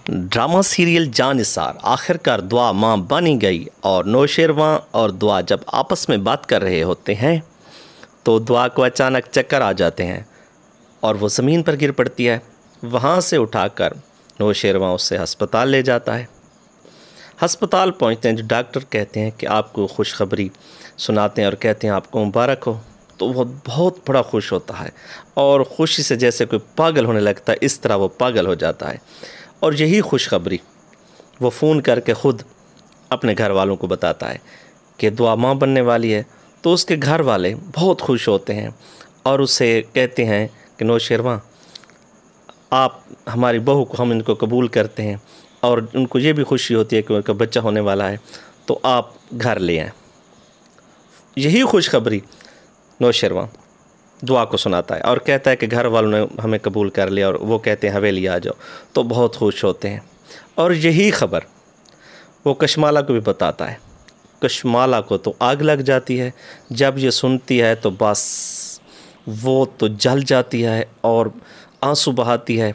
Drama serial Jannisar आखिरकार दुआ माँ बनी गई और नौशेरवां और दुआ जब आपस में बात कर रहे होते हैं तो दुआ को अचानक चक्कर आ जाते हैं और वो ज़मीन पर गिर पड़ती है। वहाँ से उठाकर नौशेरवां उसे अस्पताल ले जाता है। अस्पताल पहुँचते हैं जो डॉक्टर कहते हैं कि आपको खुशखबरी सुनाते हैं और कहते हैं आपको मुबारक हो। तो वो बहुत बड़ा खुश होता है और खुशी से जैसे कोई पागल होने लगता है, इस तरह वो पागल हो जाता है। और यही खुशखबरी वो फ़ोन करके ख़ुद अपने घर वालों को बताता है कि दुआ माँ बनने वाली है। तो उसके घर वाले बहुत खुश होते हैं और उसे कहते हैं कि नौशेरवां, आप हमारी बहू को, हम इनको कबूल करते हैं और उनको ये भी खुशी होती है कि उनका बच्चा होने वाला है, तो आप घर ले आएँ। यही खुशखबरी नौशेरवां दुआ को सुनाता है और कहता है कि घर वालों ने हमें कबूल कर लिया और वो कहते हैं हवेली आ जाओ। तो बहुत खुश होते हैं और यही ख़बर वो कशमाला को भी बताता है। कशमाला को तो आग लग जाती है। जब ये सुनती है तो बस वो तो जल जाती है और आंसू बहाती है।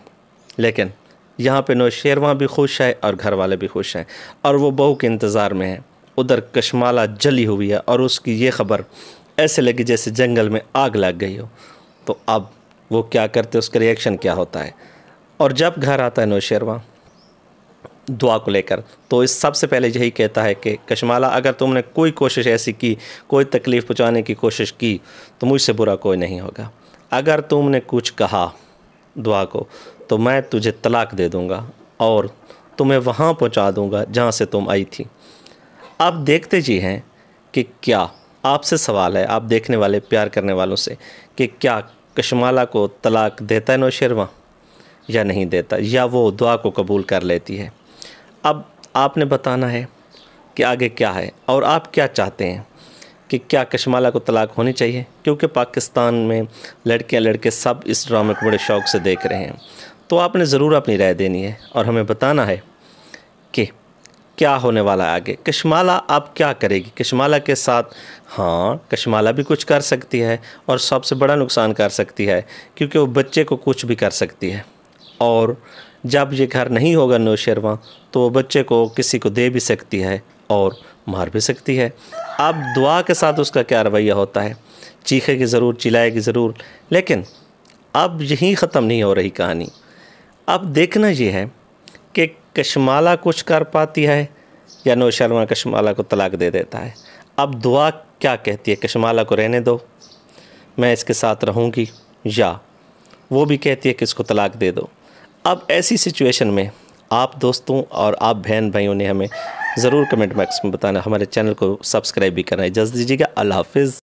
लेकिन यहाँ पे नौशेरवां भी खुश है और घर वाले भी खुश हैं और वो बहू के इंतज़ार में है। उधर कशमाला जली हुई है और उसकी ये ख़बर ऐसे लगी जैसे जंगल में आग लग गई हो। तो अब वो क्या करते, उसका रिएक्शन क्या होता है। और जब घर आता है नौशेरवां दुआ को लेकर, तो इस सबसे पहले यही कहता है कि कशमाला, अगर तुमने कोई कोशिश ऐसी की, कोई तकलीफ़ पहुंचाने की कोशिश की तो मुझसे बुरा कोई नहीं होगा। अगर तुमने कुछ कहा दुआ को तो मैं तुझे तलाक दे दूँगा और तुम्हें वहाँ पहुँचा दूँगा जहाँ से तुम आई थी। अब देखते जी हैं कि क्या, आपसे सवाल है, आप देखने वाले, प्यार करने वालों से, कि क्या कशमाला को तलाक देता है नौशेरवां या नहीं देता, या वो दुआ को कबूल कर लेती है। अब आपने बताना है कि आगे क्या है और आप क्या चाहते हैं कि क्या कशमाला को तलाक होनी चाहिए, क्योंकि पाकिस्तान में लड़कियां लड़के सब इस ड्रामे को बड़े शौक़ से देख रहे हैं। तो आपने ज़रूर अपनी राय देनी है और हमें बताना है कि क्या होने वाला है आगे। कशमाला अब क्या करेगी कशमाला के साथ? हाँ, कशमाला भी कुछ कर सकती है और सबसे बड़ा नुकसान कर सकती है, क्योंकि वो बच्चे को कुछ भी कर सकती है। और जब ये घर नहीं होगा नौशेरवां तो वो बच्चे को किसी को दे भी सकती है और मार भी सकती है। अब दुआ के साथ उसका क्या रवैया होता है, चीखेगी ज़रूर, चिल्लाएगी ज़रूर, लेकिन अब यहीं ख़त्म नहीं हो रही कहानी। अब देखना ये है कि कशमाला कुछ कर पाती है या नौशेरवां कशमाला को तलाक दे देता है। अब दुआ क्या कहती है, कशमाला को रहने दो, मैं इसके साथ रहूँगी, या वो भी कहती है कि इसको तलाक दे दो। अब ऐसी सिचुएशन में आप दोस्तों और आप बहन भाइयों ने हमें ज़रूर कमेंट बॉक्स में बताना। हमारे चैनल को सब्सक्राइब भी करना है। इजाज़त दीजिएगा। अल्लाह हाफ़िज़।